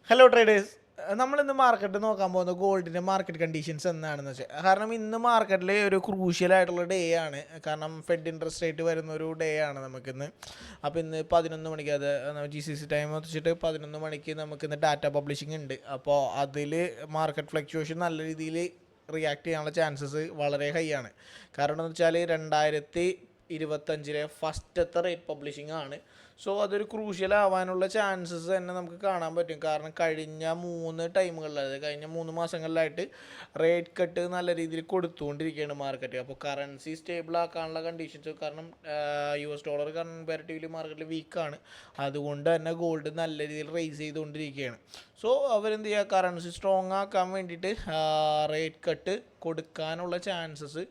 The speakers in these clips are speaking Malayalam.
Hello traders. നമ്മളിന്ന് മാർക്കറ്റ് നോക്കാൻ പോകുന്ന ഗോൾഡിൻ്റെ മാർക്കറ്റ് കണ്ടീഷൻസ് എന്താണെന്ന് വെച്ചാൽ, കാരണം ഇന്ന് മാർക്കറ്റിൽ ഒരു ക്രൂഷ്യലായിട്ടുള്ള ഡേ ആണ്. കാരണം ഫെഡ് ഇൻട്രസ്റ്റ് റേറ്റ് വരുന്ന ഒരു ഡേ ആണ് നമുക്കിന്ന്. അപ്പോൾ ഇന്ന് 11 മണിക്ക്, അത് GCC ടൈം വെച്ചിട്ട് 11 മണിക്ക് നമുക്കിന്ന് ഡാറ്റ പബ്ലിഷിംഗ് ഉണ്ട്. അപ്പോൾ അതിൽ മാർക്കറ്റ് ഫ്ലക്ച്വേഷൻ നല്ല രീതിയിൽ റിയാക്ട് ചെയ്യാനുള്ള ചാൻസസ് വളരെ ഹൈ ആണ്. കാരണം എന്ന് വെച്ചാൽ 2025 ഫസ്റ്റത്തെ റേറ്റ് പബ്ലിഷിംഗ് ആണ്. സോ അതൊരു ക്രൂഷ്യൽ ആവാനുള്ള ചാൻസസ് തന്നെ നമുക്ക് കാണാൻ പറ്റും. കാരണം കഴിഞ്ഞ 3 ടൈമുകളിൽ, അതായത് കഴിഞ്ഞ 3 മാസങ്ങളിലായിട്ട് റേറ്റ് കട്ട് നല്ല രീതിയിൽ കൊടുത്തുകൊണ്ടിരിക്കുകയാണ് മാർക്കറ്റ്. അപ്പോൾ കറൻസി സ്റ്റേബിൾ ആക്കാനുള്ള കണ്ടീഷൻസ്, കാരണം US$ കമ്പാരിറ്റീവ്ലി മാർക്കറ്റിൽ വീക്കാണ്. അതുകൊണ്ട് തന്നെ ഗോൾഡ് നല്ല രീതിയിൽ റേസ് ചെയ്തുകൊണ്ടിരിക്കുകയാണ്. സോ അവരെന്ത് ചെയ്യുക, കറൻസി സ്ട്രോങ് ആക്കാൻ വേണ്ടിയിട്ട് റേറ്റ് കട്ട് കൊടുക്കാനുള്ള ചാൻസസ്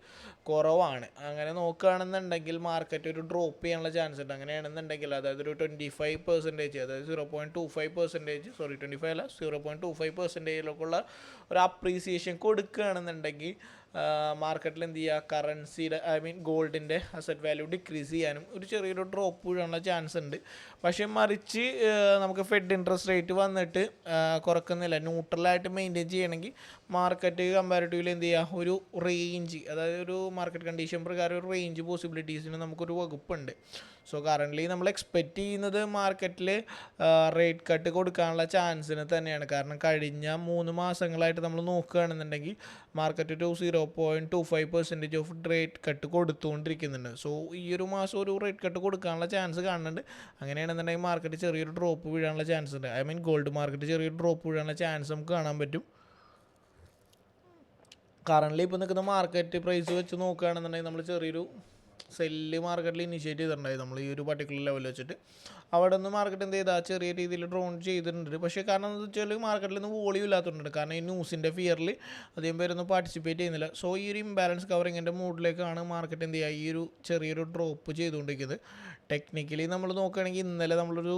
കുറവാണ്. അങ്ങനെ നോക്കുകയാണെന്നുണ്ടെങ്കിൽ മാർക്കറ്റ് ഒരു ഡ്രോപ്പ് ചെയ്യാനുള്ള ചാൻസ് ഉണ്ട്. അങ്ങനെയാണെന്നുണ്ടെങ്കിൽ അതായത് ഒരു 25%, അതായത് 0.25%, 25 അല്ല 0.25%, ഒരു അപ്രീസിയേഷൻ കൊടുക്കുകയാണെന്നുണ്ടെങ്കിൽ മാർക്കറ്റിൽ എന്ത് ചെയ്യുക, കറൻസിയുടെ ഗോൾഡിൻ്റെ അസറ്റ് വാല്യൂ ഡിക്രീസ് ചെയ്യാനും ഒരു ചെറിയൊരു ഡ്രോപ്പ് വീഴാനുള്ള ചാൻസ് ഉണ്ട്. പക്ഷേ മറിച്ച് നമുക്ക് ഫെഡ് ഇൻട്രസ്റ്റ് റേറ്റ് വന്നിട്ട് കുറക്കുന്നില്ല, ന്യൂട്രലായിട്ട് മെയിൻറ്റെയിൻ ചെയ്യണമെങ്കിൽ മാർക്കറ്റ് കമ്പാരിറ്റീവ്ലി എന്ത് ചെയ്യുക, ഒരു റേഞ്ച്, അതായത് ഒരു മാർക്കറ്റ് കണ്ടീഷൻ പ്രകാരം ഒരു റേഞ്ച് പോസിബിലിറ്റീസിന് നമുക്കൊരു വകുപ്പുണ്ട്. സോ കറൻ്റ്ലി നമ്മൾ എക്സ്പെക്റ്റ് ചെയ്യുന്നത് മാർക്കറ്റിൽ റേറ്റ് കട്ട് കൊടുക്കാനുള്ള ചാൻസിന് തന്നെയാണ്. കാരണം കഴിഞ്ഞ 3 മാസങ്ങളായിട്ട് നമ്മൾ നോക്കുകയാണെന്നുണ്ടെങ്കിൽ മാർക്കറ്റ് ഒരു 0.25% ഓഫ് റേറ്റ് കട്ട് കൊടുത്തുകൊണ്ടിരിക്കുന്നുണ്ട്. സോ ഈ ഒരു മാസം ഒരു റേറ്റ് കട്ട് കൊടുക്കാനുള്ള ചാൻസ് കാണുന്നുണ്ട്. അങ്ങനെയാണെന്നുണ്ടെങ്കിൽ മാർക്കറ്റ് ചെറിയൊരു ഡ്രോപ്പ് വീഴാനുള്ള ചാൻസ് ഉണ്ട്. ഗോൾഡ് മാർക്കറ്റ് ചെറിയൊരു ഡ്രോപ്പ് വീഴാനുള്ള ചാൻസ് നമുക്ക് കാണാൻ പറ്റും. കറൻ്റ്ലി ഇപ്പോൾ നിൽക്കുന്ന മാർക്കറ്റ് പ്രൈസ് വെച്ച് നോക്കുകയാണെന്നുണ്ടെങ്കിൽ നമ്മൾ ചെറിയൊരു സെല്ല് മാർക്കറ്റിൽ ഇനിഷ്യേറ്റ് ചെയ്തിട്ടുണ്ടായി. നമ്മൾ ഈ ഒരു പർട്ടിക്കുലർ ലെവൽ വെച്ചിട്ട് അവിടെ നിന്ന് മാർക്കറ്റ് എന്ത് ചെയ്താൽ ചെറിയ രീതിയിൽ ഡ്രോൺ ചെയ്തിട്ടുണ്ട്. പക്ഷേ കാരണം എന്താ വെച്ചാൽ മാർക്കറ്റിൽ നിന്ന് വോളിയം ഇല്ലാത്തതുകൊണ്ട്, കാരണം ഈ ന്യൂസിൻ്റെ ഫിയറിൽ അധികം പേരൊന്നും പാർട്ടിസിപ്പേറ്റ് ചെയ്യുന്നില്ല. സോ ഈ ഒരു ഇംബാലൻസ് കവറിങ്ങിൻ്റെ മൂഡിലേക്കാണ് മാർക്കറ്റ് എന്ത് ചെയ്യുക, ഈ ഒരു ചെറിയൊരു ഡ്രോപ്പ് ചെയ്തുകൊണ്ടിരിക്കുന്നത്. ടെക്നിക്കലി നമ്മൾ നോക്കുകയാണെങ്കിൽ ഇന്നലെ നമ്മളൊരു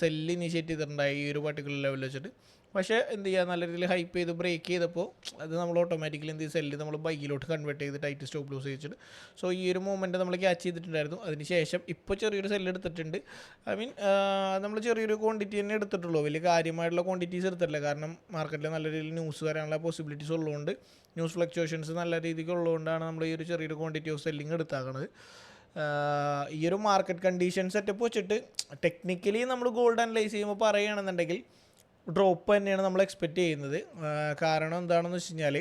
സെല്ല് ഇനിഷ്യേറ്റ് ചെയ്തിട്ടുണ്ടായി ഈ ഒരു പർട്ടിക്കുലർ ലെവൽ വെച്ചിട്ട്. പക്ഷേ എന്ത് ചെയ്യുക, നല്ല രീതിയിൽ ഹൈപ്പ് ചെയ്ത് ബ്രേക്ക് ചെയ്തപ്പോൾ അത് നമ്മൾ ഓട്ടോമാറ്റിക്കലി എന്ത് ചെയ്ത് സെല്ല് നമ്മൾ ബൈയിലോട്ട് കൺവേർട്ട് ചെയ്ത് ടൈറ്റ് സ്റ്റോപ്പ് ലൂസ് വെച്ചിട്ട് സോ ഈ ഒരു മൂവ്മെൻറ്റ് നമ്മൾ ക്യാച്ച് ചെയ്തിട്ടുണ്ടായിരുന്നു. അതിന് ശേഷം ഇപ്പോൾ ചെറിയൊരു സെല്ല് എടുത്തിട്ടുണ്ട്. നമ്മൾ ചെറിയൊരു ക്വാണ്ടിറ്റി തന്നെ എടുത്തിട്ടുള്ളൂ, വലിയ കാര്യമായിട്ടുള്ള ക്വാണ്ടിറ്റീസ് എടുത്തിട്ടില്ല. കാരണം മാർക്കറ്റിൽ നല്ല രീതിയിൽ ന്യൂസ് വരാനുള്ള പോസിബിലിറ്റീസ് ഉള്ളതുകൊണ്ട്, ന്യൂസ് ഫ്ലക്ച്വേഷൻസ് നല്ല രീതിക്ക് ഉള്ളതുകൊണ്ടാണ് നമ്മൾ ഈ ഒരു ചെറിയൊരു ക്വാണ്ടിറ്റി ഓഫ് സെല്ലിങ് എടുത്താക്കുന്നത്. ഈ ഒരു മാർക്കറ്റ് കണ്ടീഷൻ സെറ്റപ്പ് വെച്ചിട്ട് ടെക്നിക്കലി നമ്മൾ ഗോൾഡ് അനലൈസ് ചെയ്യുമ്പോൾ പറയുകയാണെന്നുണ്ടെങ്കിൽ ഡ്രോപ്പ് തന്നെയാണ് നമ്മൾ എക്സ്പെക്റ്റ് ചെയ്യുന്നത്. കാരണം എന്താണെന്ന് വെച്ച് കഴിഞ്ഞാൽ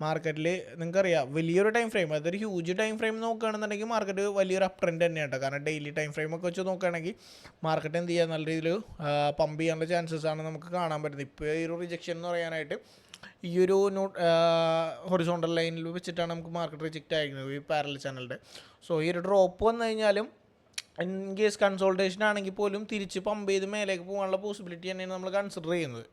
മാർക്കറ്റിൽ നിങ്ങൾക്കറിയാം വലിയൊരു ടൈം ഫ്രെയിം, അതൊരു ഹ്യൂജ് ടൈം ഫ്രെയിം നോക്കുകയാണെന്നുണ്ടെങ്കിൽ മാർക്കറ്റ് വലിയൊരു അപ് ട്രെൻഡ് തന്നെയാണ് കേട്ടോ. കാരണം ഡെയിലി ടൈം ഫ്രെയിമൊക്കെ വെച്ച് നോക്കുകയാണെങ്കിൽ മാർക്കറ്റ് എന്ത് ചെയ്യുക, നല്ല രീതിയിൽ പമ്പ് ചെയ്യാനുള്ള ചാൻസസ് ആണ് നമുക്ക് കാണാൻ പറ്റുന്നത്. ഇപ്പോൾ ഈ ഒരു റിജക്ഷൻ എന്ന് പറയാനായിട്ട് ഈ ഒരു ഹൊറിസോണ്ടൽ ലൈനിൽ വെച്ചിട്ടാണ് നമുക്ക് മാർക്കറ്റ് റിജക്റ്റ് ആയിരിക്കുന്നത് ഈ പാരലൽ ചാനലിൻ്റെ. സോ ഈ ഒരു ഡ്രോപ്പ് വന്നു കഴിഞ്ഞാലും ഇൻ കേസ് കൺസോൾട്ടേഷൻ ആണെങ്കിൽ പോലും തിരിച്ച് പമ്പ് ചെയ്ത് മേലേക്ക് പോകാനുള്ള പോസിബിലിറ്റി തന്നെയാണ് നമ്മൾ കൺസിഡർ ചെയ്യുന്നത്.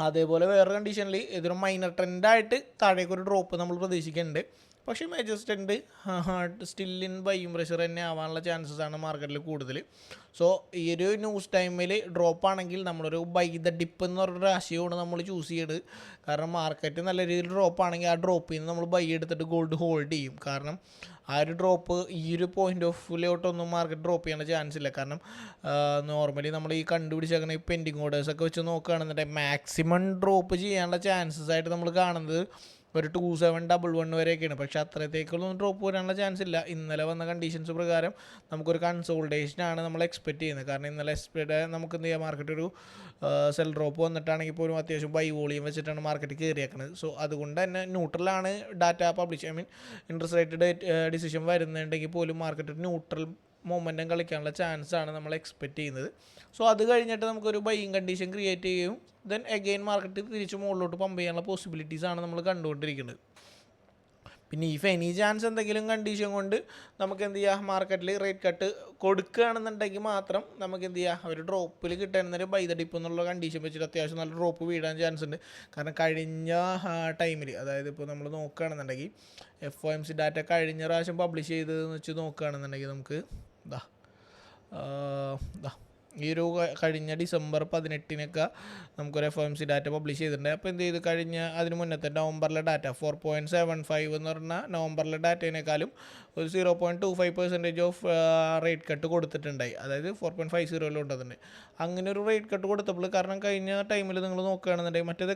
അതേപോലെ വേറെ കണ്ടീഷനിൽ ഇതൊരു മൈനർ ട്രെൻഡായിട്ട് താഴേക്കൊരു ഡ്രോപ്പ് നമ്മൾ പ്രതീക്ഷിക്കുന്നുണ്ട്. പക്ഷേ major trend still in buying pressure തന്നെ ആവാനുള്ള ചാൻസസ് ആണ് മാർക്കറ്റിൽ കൂടുതൽ. സോ ഈ ഒരു ന്യൂസ് ടൈമിൽ ഡ്രോപ്പ് ആണെങ്കിൽ നമ്മളൊരു ബൈ ദ ഡിപ്പ് എന്ന് പറഞ്ഞൊരു ആശയമാണ് നമ്മൾ ചൂസ് ചെയ്യുന്നത്. കാരണം മാർക്കറ്റ് നല്ല രീതിയിൽ ഡ്രോപ്പ് ആണെങ്കിൽ ആ ഡ്രോപ്പിൽ നിന്ന് നമ്മൾ ബൈ എടുത്തിട്ട് ഗോൾഡ് ഹോൾഡ് ചെയ്യും. കാരണം ആ ഒരു ഡ്രോപ്പ് ഈ ഒരു പോയിന്റ് ഓഫ് വ്യൂലോട്ടൊന്നും മാർക്കറ്റ് ഡ്രോപ്പ് ചെയ്യാൻ ചാൻസ് ഇല്ല. കാരണം നോർമലി നമ്മൾ ഈ കണ്ടുപിടിച്ചേക്കുന്ന ഈ പെൻഡിങ് ഓർഡേഴ്സൊക്കെ വെച്ച് നോക്കുകയാണെന്നുണ്ടെങ്കിൽ മാക്സിമം ഡ്രോപ്പ് ചെയ്യാനുള്ള ചാൻസസ് ആയിട്ട് നമ്മൾ കാണുന്നത് ഒരു 2711 വരെയൊക്കെയാണ്. പക്ഷേ അത്രത്തേക്കൊന്നും ഡ്രോപ്പ് വരാനുള്ള ചാൻസ് ഇല്ല. ഇന്നലെ വന്ന കണ്ടീഷൻസ് പ്രകാരം നമുക്കൊരു കൺസോൾട്ടേഷനാണ് നമ്മൾ എക്സ്പെക്റ്റ് ചെയ്യുന്നത്. കാരണം ഇന്നലെ നമുക്ക് എന്ത് ചെയ്യാം, മാർക്കറ്റ് ഒരു സെൽ ഡ്രോപ്പ് വന്നിട്ടാണെങ്കിൽ പോലും അത്യാവശ്യം ബൈ വോളിയം വെച്ചിട്ടാണ് മാർക്കറ്റ് കയറിയേക്കുന്നത്. സോ അതുകൊണ്ട് തന്നെ ന്യൂട്രലാണ് data publish, interest rate decision വരുന്നുണ്ടെങ്കിൽ പോലും മാർക്കറ്റ് ന്യൂട്രൽ മൊമെൻറ്റം കളിക്കാനുള്ള ചാൻസാണ് നമ്മൾ എക്സ്പെക്റ്റ് ചെയ്യുന്നത്. സോ അത് കഴിഞ്ഞിട്ട് നമുക്കൊരു ബൈയിങ് കണ്ടീഷൻ ക്രിയേറ്റ് ചെയ്യും. ദെൻ അഗെയിൻ മാർക്കറ്റ് തിരിച്ച് മുകളിലോട്ട് പമ്പ് ചെയ്യാനുള്ള പോസിബിലിറ്റീസാണ് നമ്മൾ കണ്ടുകൊണ്ടിരിക്കുന്നത്. പിന്നെ ഈ എനി ചാൻസ് എന്തെങ്കിലും കണ്ടീഷൻ കൊണ്ട് നമുക്ക് എന്ത് ചെയ്യുക, മാർക്കറ്റിൽ റേറ്റ് കട്ട് കൊടുക്കുകയാണെന്നുണ്ടെങ്കിൽ മാത്രം നമുക്ക് എന്ത് ചെയ്യുക, ഒരു ഡ്രോപ്പിൽ കിട്ടുന്നൊരു ബൈ ദ ഡിപ്പ് എന്നുള്ള കണ്ടീഷൻ വെച്ചിട്ട് അത്യാവശ്യം നല്ല ഡ്രോപ്പ് വീഴാൻ ചാൻസ് ഉണ്ട്. കാരണം കഴിഞ്ഞ ടൈമിൽ, അതായത് ഇപ്പോൾ നമ്മൾ നോക്കുകയാണെന്നുണ്ടെങ്കിൽ FOMC ഡാറ്റ കഴിഞ്ഞ പ്രാവശ്യം പബ്ലിഷ് ചെയ്തതെന്ന് വെച്ച് നോക്കുകയാണെന്നുണ്ടെങ്കിൽ നമുക്ക് ഈ ഒരു കഴിഞ്ഞ ഡിസംബർ 18 നമുക്കൊരു FOMC ഡാറ്റ പബ്ലിഷ് ചെയ്തിട്ടുണ്ട്. അപ്പോൾ എന്ത് ചെയ്ത് കഴിഞ്ഞ അതിന് മുന്നത്തെ നവംബറിലെ ഡാറ്റ 4.75 എന്ന് പറഞ്ഞാൽ നവംബറിലെ ഡാറ്റേനേക്കാളും ഒരു 0.25% ഓഫ് റേറ്റ് കട്ട് കൊടുത്തിട്ടുണ്ടായി. അതായത് 4.50 അങ്ങനെ ഒരു റേറ്റ് കട്ട് കൊടുത്തപ്പോൾ കാരണം കഴിഞ്ഞ ടൈമിൽ നിങ്ങൾ നോക്കുകയാണെന്നുണ്ടെങ്കിൽ മറ്റേത്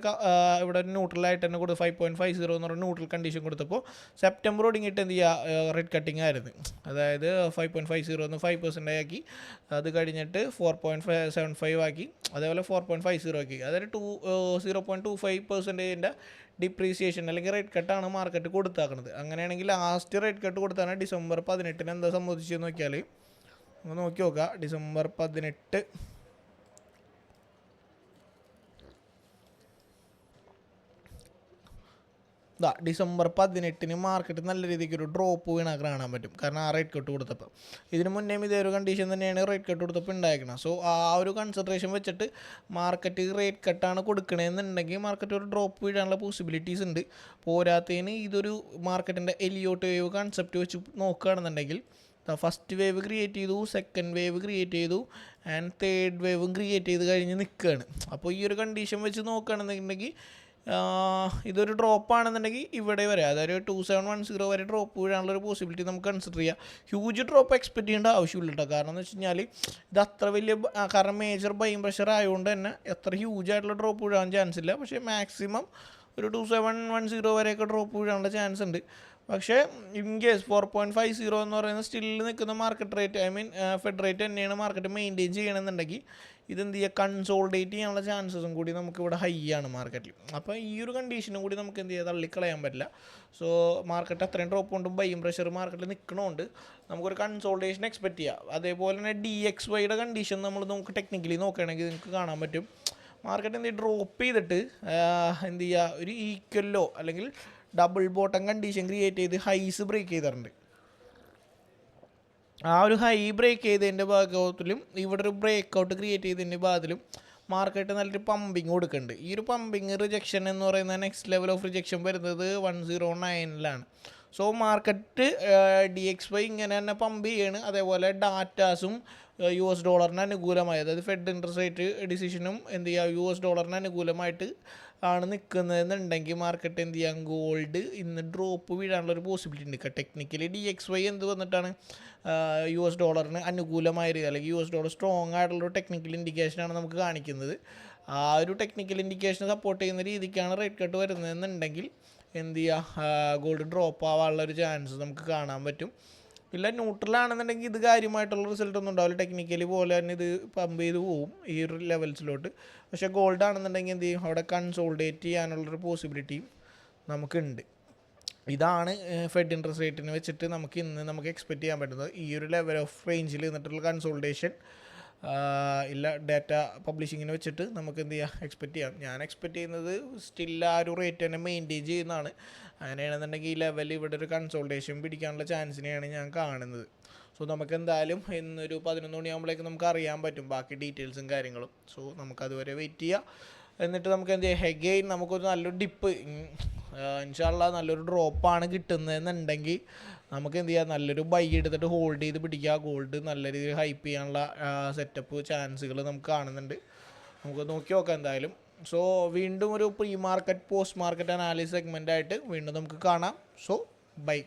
ഇവിടെ ന്യൂട്രലായിട്ട് തന്നെ കൊടുത്ത് 5.50 എന്ന് പറഞ്ഞ ന്യൂട്രൽ കണ്ടീഷൻ കൊടുത്തപ്പോൾ സെപ്റ്റംബർ ഒടുങ്ങിയിട്ട് എന്ത് ചെയ്യുക റേറ്റ് കട്ടിങ് ആയിരുന്നു. അതായത് 5.50 എന്ന് 5% ആക്കി, അത് കഴിഞ്ഞിട്ട് 4.75 ആക്കി, അതേപോലെ 4.50 ആക്കി. അതായത് 0.25%-ൻ്റെ ഡിപ്രീസിയേഷൻ അല്ലെങ്കിൽ റേറ്റ് കട്ടാണ് മാർക്കറ്റ് കൊടുത്താക്കുന്നത്. അങ്ങനെയാണെങ്കിൽ ലാസ്റ്റ് റേറ്റ് കട്ട് കൊടുത്താണ് ഡിസംബർ 18 എന്താ സംഭവിച്ചതെന്ന് നോക്കിയാൽ നോക്കി നോക്കുക. ഡിസംബർ 18 ഡിസംബർ 18 മാർക്കറ്റ് നല്ല രീതിക്ക് ഒരു ഡ്രോപ്പ് വീണ കാണാൻ പറ്റും. കാരണം ആ റേറ്റ് കട്ട് കൊടുത്തപ്പോൾ ഇതിന് മുന്നേ ഇതേ ഒരു കണ്ടീഷൻ തന്നെയാണ് റേറ്റ് കട്ട് കൊടുത്തപ്പോൾ ഉണ്ടായിരിക്കണം. സോ ആ ഒരു കൺസിഡറേഷൻ വെച്ചിട്ട് മാർക്കറ്റ് റേറ്റ് കട്ടാണ് കൊടുക്കണമെന്നുണ്ടെങ്കിൽ മാർക്കറ്റ് ഒരു ഡ്രോപ്പ് വീഴാനുള്ള പോസിബിലിറ്റീസ് ഉണ്ട്. പോരാത്തതിന് ഇതൊരു മാർക്കറ്റിൻ്റെ എലിയോട്ട് വേവ് കൺസെപ്റ്റ് വെച്ച് നോക്കുകയാണെന്നുണ്ടെങ്കിൽ ഫസ്റ്റ് വേവ് ക്രിയേറ്റ് ചെയ്തു, സെക്കൻഡ് വേവ് ക്രിയേറ്റ് ചെയ്തു, ആൻഡ് തേർഡ് വേവും ക്രിയേറ്റ് ചെയ്ത് കഴിഞ്ഞ് നിൽക്കുകയാണ്. അപ്പോൾ ഈ ഒരു കണ്ടീഷൻ വെച്ച് നോക്കുകയാണെന്നുണ്ടെങ്കിൽ ഇതൊരു ഡ്രോപ്പ് ആണെന്നുണ്ടെങ്കിൽ ഇവിടെ വരെ, അതായത് 2710 വരെ ഡ്രോപ്പ് വീഴാനുള്ള ഒരു പോസിബിലിറ്റി നമുക്ക് കൺസിഡർ ചെയ്യാം. ഹ്യൂജ് ഡ്രോപ്പ് എക്സ്പെക്ട് ചെയ്യേണ്ട ആവശ്യമില്ല കേട്ടോ. കാരണം എന്ന് വെച്ച് കഴിഞ്ഞാൽ ഇത് അത്ര വലിയ കാരണം മേജർ ബൈയിങ് പ്രഷർ ആയതുകൊണ്ട് തന്നെ എത്ര ഹ്യൂജ് ആയിട്ടുള്ള ഡ്രോപ്പ് വീഴാൻ ചാൻസ് ഇല്ല. പക്ഷേ മാക്സിമം ഒരു 2710 വരെയൊക്കെ ഡ്രോപ്പ് വീഴാനുള്ള ചാൻസ് ഉണ്ട്. പക്ഷേ ഇൻ കേസ് 4.50 എന്ന് പറയുന്ന സ്റ്റില്ല് നിൽക്കുന്ന market rate, I mean fed rate തന്നെയാണ് മാർക്കറ്റ് മെയിൻറ്റെയിൻ ചെയ്യണമെന്നുണ്ടെങ്കിൽ ഇതെന്ത് ചെയ്യുക, കൺസോൾഡേറ്റ് ചെയ്യാനുള്ള ചാൻസസും കൂടി നമുക്കിവിടെ ഹൈ ആണ് മാർക്കറ്റിൽ. അപ്പോൾ ഈ ഒരു കണ്ടീഷനും കൂടി നമുക്ക് എന്ത് ചെയ്യുക, തള്ളിക്കളയാൻ പറ്റില്ല. സോ മാർക്കറ്റ് അത്രയും ഡ്രോപ്പ് കൊണ്ടും ബൈയും പ്രഷർ മാർക്കറ്റിൽ നിൽക്കണോണ്ട് നമുക്കൊരു കൺസോൾട്ടേഷൻ എക്സ്പെക്ട് ചെയ്യാം. അതേപോലെ തന്നെ DXYയുടെ കണ്ടീഷൻ നമുക്ക് ടെക്നിക്കലി നോക്കുകയാണെങ്കിൽ നിങ്ങൾക്ക് കാണാൻ പറ്റും മാർക്കറ്റ് എന്ത് ഡ്രോപ്പ് ചെയ്തിട്ട് എന്ത് ചെയ്യുക, ഒരു ഈക്വലോ അല്ലെങ്കിൽ ഡബിൾ ബോട്ടം കണ്ടീഷൻ ക്രിയേറ്റ് ചെയ്ത് ഹൈസ് ബ്രേക്ക് ചെയ്തിട്ടുണ്ട്. ആ ഒരു ഹൈ ബ്രേക്ക് ചെയ്തതിൻ്റെ ഭാഗത്തിലും ഇവിടെ ഒരു ബ്രേക്ക് ഔട്ട് ക്രിയേറ്റ് ചെയ്തതിൻ്റെ ഭാഗത്തിലും മാർക്കറ്റ് നല്ലൊരു പമ്പിങ് കൊടുക്കുന്നുണ്ട്. ഈ ഒരു പമ്പിങ് റിജക്ഷൻ എന്ന് പറയുന്ന നെക്സ്റ്റ് ലെവൽ ഓഫ് റിജക്ഷൻ വരുന്നത് 109-ലാണ്. സോ മാർക്കറ്റ് DXY ഇങ്ങനെ തന്നെ പമ്പ് ചെയ്യാണ്. അതേപോലെ ഡാറ്റാസും US ഡോളറിന് അനുകൂലമായി, അതായത് ഫെഡ് ഇൻട്രസ്റ്റ് റേറ്റ് ഡിസിഷനും എന്ത് ചെയ്യുക US ഡോളറിന് അനുകൂലമായിട്ട് ആണ് നിൽക്കുന്നതെന്നുണ്ടെങ്കിൽ മാർക്കറ്റ് എന്ത് ചെയ്യാം, ഗോൾഡ് ഇന്ന് ഡ്രോപ്പ് വീഴാനുള്ളൊരു പോസിബിലിറ്റി ഉണ്ട്. ടെക്നിക്കലി DXY എന്ത് വന്നിട്ടാണ് US ഡോളറിന് അനുകൂലമായത്, അല്ലെങ്കിൽ US ഡോളർ സ്ട്രോങ് ആയിട്ടുള്ളൊരു ടെക്നിക്കൽ ഇൻഡിക്കേഷനാണ് നമുക്ക് കാണിക്കുന്നത്. ആ ഒരു ടെക്നിക്കൽ ഇൻഡിക്കേഷൻ സപ്പോർട്ട് ചെയ്യുന്ന രീതിക്കാണ് റേറ്റ് കട്ട് വരുന്നതെന്നുണ്ടെങ്കിൽ എന്ത് ചെയ്യുക, ഗോൾഡ് ഡ്രോപ്പ് ആവാനുള്ളൊരു ചാൻസ് നമുക്ക് കാണാൻ പറ്റും. ഇല്ല ന്യൂട്രലാണെന്നുണ്ടെങ്കിൽ ഇത് കാര്യമായിട്ടുള്ള റിസൾട്ട് ഒന്നും ഉണ്ടാവില്ല. ടെക്നിക്കലി പോലെ തന്നെ ഇത് പമ്പ് ചെയ്ത് പോവും ഈ ഒരു ലെവൽസിലോട്ട്. പക്ഷേ ഗോൾഡ് ആണെന്നുണ്ടെങ്കിൽ എന്ത് ചെയ്യും, അവിടെ കൺസോൾഡേറ്റ് ചെയ്യാനുള്ളൊരു പോസിബിലിറ്റിയും നമുക്കുണ്ട്. ഇതാണ് ഫെഡ് ഇൻട്രസ്റ്റ് റേറ്റിന് വെച്ചിട്ട് നമുക്ക് എക്സ്പെക്റ്റ് ചെയ്യാൻ പറ്റുന്നത്. ഈ ഒരു ലെവൽ ഓഫ് റേഞ്ചിൽ നിന്നിട്ടുള്ള കൺസോൾട്ടേഷൻ ഇല്ല ഡാറ്റ പബ്ലിഷിങ്ങിന് വെച്ചിട്ട് നമുക്ക് എന്ത് ചെയ്യാം, എക്സ്പെക്റ്റ് ചെയ്യാം. ഞാൻ എക്സ്പെക്റ്റ് ചെയ്യുന്നത് സ്റ്റിൽ ആ ഒരു റേറ്റ് തന്നെ മെയിൻറ്റെയിൻ ചെയ്യുന്നതാണ്. അങ്ങനെയാണെന്നുണ്ടെങ്കിൽ ഈ ലെവൽ ഇവിടെ ഒരു കൺസോൾട്ടേഷൻ പിടിക്കാനുള്ള ചാൻസിനെയാണ് ഞാൻ കാണുന്നത്. സോ നമുക്ക് എന്തായാലും ഇന്നൊരു 11 മണിയാകുമ്പോഴേക്ക് നമുക്ക് അറിയാൻ പറ്റും ബാക്കി ഡീറ്റെയിൽസും കാര്യങ്ങളും. സോ നമുക്കതുവരെ വെയിറ്റ് ചെയ്യാം. എന്നിട്ട് നമുക്ക് എന്ത് ചെയ്യാം, എഗെയിൻ നമുക്കൊരു നല്ലൊരു ഡിപ്പ് ഇൻഷാല്ലാ നല്ലൊരു ഡ്രോപ്പാണ് കിട്ടുന്നതെന്നുണ്ടെങ്കിൽ നമുക്ക് എന്ത് ചെയ്യാം, നല്ലൊരു ബൈ എടുത്തിട്ട് ഹോൾഡ് ചെയ്ത് പിടിക്കുക. ഗോൾഡ് നല്ല രീതിയിൽ ഹൈപ്പ് ചെയ്യാനുള്ള സെറ്റപ്പ് ചാൻസുകൾ നമുക്ക് കാണുന്നുണ്ട്. നമുക്ക് നോക്കി നോക്കാം എന്തായാലും. സോ വീണ്ടും ഒരു pre market post market analysis segment ആയിട്ട് വീണ്ടും നമുക്ക് കാണാം. So by.